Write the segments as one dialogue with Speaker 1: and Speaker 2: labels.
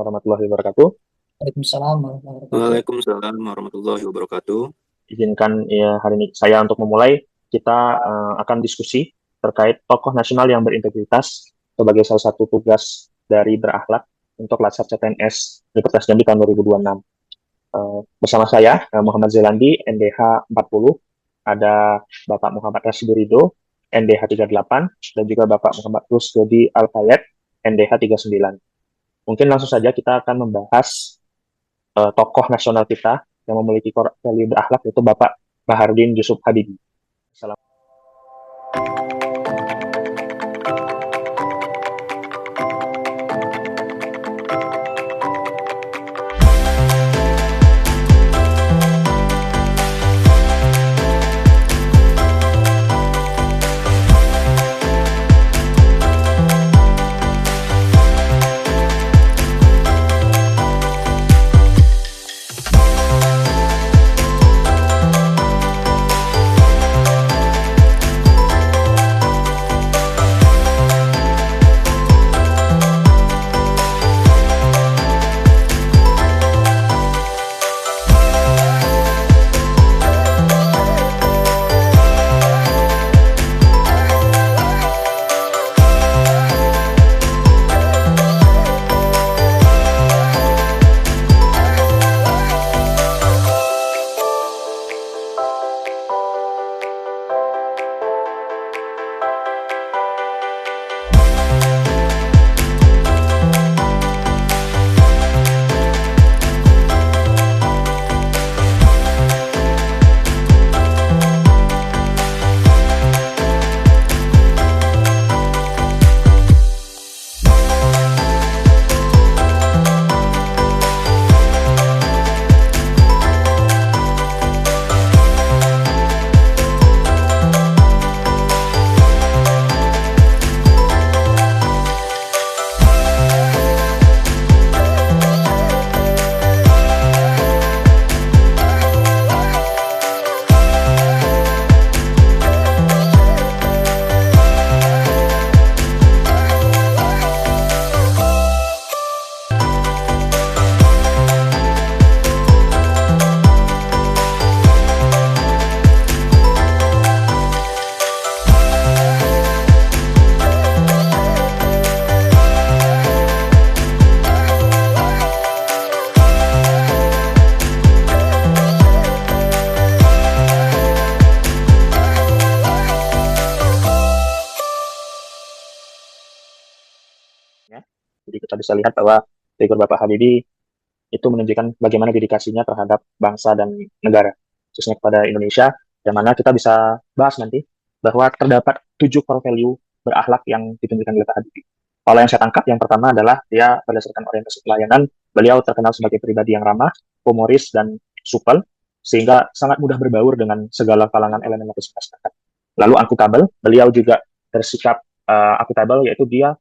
Speaker 1: warahmatullahi wabarakatuh.
Speaker 2: Waalaikumsalam warahmatullahi wabarakatuh.
Speaker 3: Waalaikumsalam warahmatullahi wabarakatuh.
Speaker 1: Izinkan ya hari ini saya untuk memulai. Kita akan diskusi terkait tokoh nasional yang berintegritas sebagai salah satu tugas dari berakhlak untuk Latsar CPNS Universitas Jambi tahun 2026. Bersama saya Muhammad Zelandi, NDH 40, ada Bapak Muhammad Rashidi Ridho, NDH 38, dan juga Bapak Muhammad Rusdodi Al-Fayed, NDH 39. Mungkin langsung saja kita akan membahas tokoh nasional kita yang memiliki value berakhlak, yaitu Bapak Bahardin Yusuf Habibie. Jadi kita bisa lihat bahwa figur Bapak Habibie itu menunjukkan bagaimana dedikasinya terhadap bangsa dan negara, khususnya kepada Indonesia, yang mana kita bisa bahas nanti bahwa terdapat 7 core value berakhlak yang ditunjukkan oleh Pak Habibie. Kalau yang saya tangkap, yang pertama adalah dia berdasarkan orientasi pelayanan, beliau terkenal sebagai pribadi yang ramah, humoris, dan supel, sehingga sangat mudah berbaur dengan segala kalangan elemen lapisan masyarakat. Lalu akuntabel, beliau juga bersikap akuntabel, yaitu dia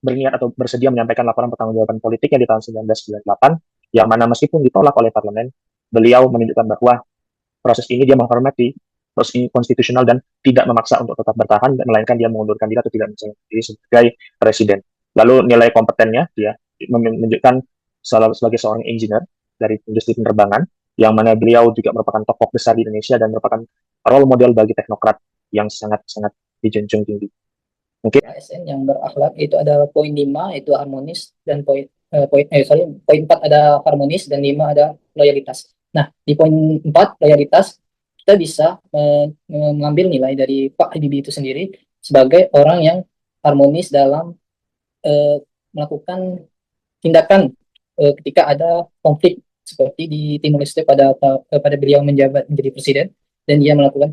Speaker 1: berniat atau bersedia menyampaikan laporan pertanggungjawaban politiknya di tahun 1998, yang mana meskipun ditolak oleh parlemen, beliau menunjukkan bahwa proses ini dia menghormati proses ini konstitusional dan tidak memaksa untuk tetap bertahan, melainkan dia mengundurkan diri atau tidak mencalonkan diri sebagai presiden. Lalu nilai kompetennya dia menunjukkan sebagai seorang engineer dari industri penerbangan, yang mana beliau juga merupakan tokoh besar di Indonesia dan merupakan role model bagi teknokrat yang sangat-sangat dijunjung tinggi. Mungkin
Speaker 2: ASN yang berakhlak itu ada poin 5 itu harmonis dan poin 4 ada harmonis dan 5 ada loyalitas. Nah, di poin 4 loyalitas kita bisa mengambil nilai dari Pak Habibie itu sendiri sebagai orang yang harmonis dalam melakukan tindakan ketika ada konflik seperti di Timur Leste pada beliau menjabat menjadi presiden, dan dia melakukan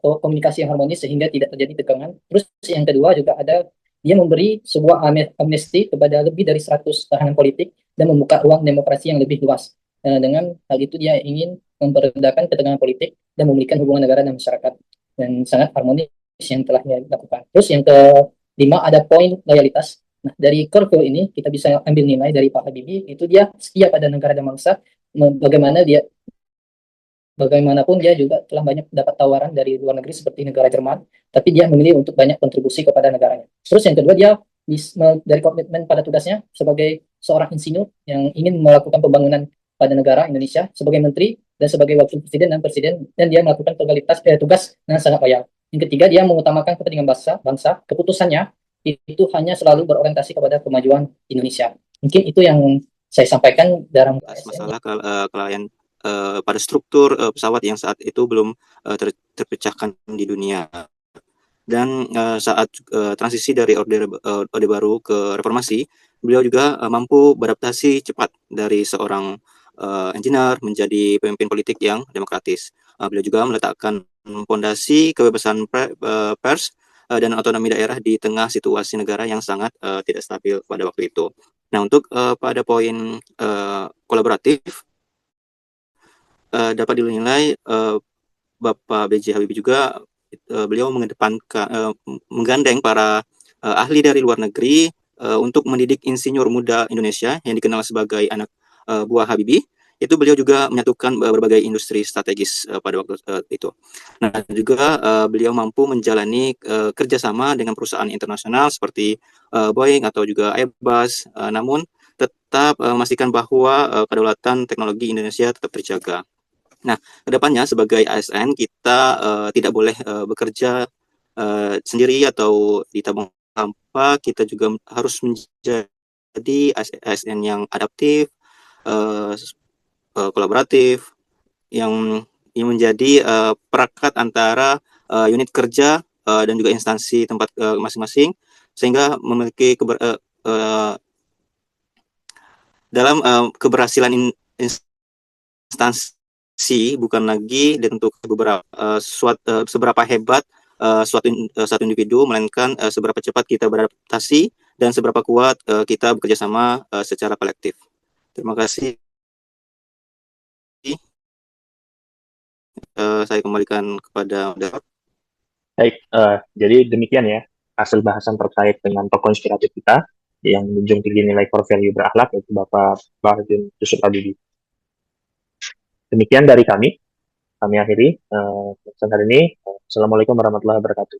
Speaker 2: komunikasi yang harmonis sehingga tidak terjadi tegangan. Terus yang kedua juga ada dia memberi sebuah amnesti kepada lebih dari 100 tahanan politik dan membuka ruang demokrasi yang lebih luas. Dengan hal itu dia ingin memperedahkan ketegangan politik dan memulihkan hubungan negara dan masyarakat, dan sangat harmonis yang telah dia lakukan. Terus yang kelima ada poin loyalitas. Nah, dari core value ini kita bisa ambil nilai dari Pak Habibie, itu dia setia pada negara dan bangsa. Bagaimanapun dia juga telah banyak dapat tawaran dari luar negeri seperti negara Jerman, tapi dia memilih untuk banyak kontribusi kepada negaranya. Terus yang kedua, dia dari komitmen pada tugasnya sebagai seorang insinyur yang ingin melakukan pembangunan pada negara Indonesia sebagai menteri dan sebagai wakil presiden dan dia melakukan tugas dengan sangat loyal. Yang ketiga, dia mengutamakan kepentingan bangsa. Keputusannya itu hanya selalu berorientasi kepada kemajuan Indonesia. Mungkin itu yang saya sampaikan dalam ASN.
Speaker 3: Masalah kelalaian pada struktur pesawat yang saat itu belum terpecahkan di dunia. Dan saat transisi dari Orde Baru ke Reformasi, beliau juga mampu beradaptasi cepat dari seorang engineer menjadi pemimpin politik yang demokratis. Beliau juga meletakkan fondasi kebebasan pers dan otonomi daerah di tengah situasi negara yang sangat tidak stabil pada waktu itu. Nah, untuk pada poin kolaboratif, dapat dinilai Bapak B.J. Habibie juga beliau menggandeng para ahli dari luar negeri untuk mendidik insinyur muda Indonesia yang dikenal sebagai anak buah Habibie. Itu beliau juga menyatukan berbagai industri strategis pada waktu itu. Nah, juga beliau mampu menjalani kerjasama dengan perusahaan internasional seperti Boeing atau juga Airbus, namun tetap memastikan bahwa kedaulatan teknologi Indonesia tetap terjaga. Nah, kedepannya sebagai ASN kita tidak boleh bekerja sendiri atau ditabung hampa. Kita juga harus menjadi ASN yang adaptif, kolaboratif, yang menjadi perekat antara unit kerja dan juga instansi tempat masing-masing, sehingga memiliki dalam keberhasilan instansi bukan lagi ditentukan seberapa hebat suatu individu, melainkan seberapa cepat kita beradaptasi dan seberapa kuat kita bekerja sama secara kolektif. Terima kasih. Saya kembalikan kepada moderator.
Speaker 1: Baik, jadi demikian ya hasil bahasan terkait dengan tokoh inspiratif kita yang menjunjung tinggi nilai core value berakhlak, yaitu Bapak Baharudin Yusuf Habibie. Demikian dari kami akhiri pembahasan hari ini. Assalamualaikum warahmatullahi wabarakatuh.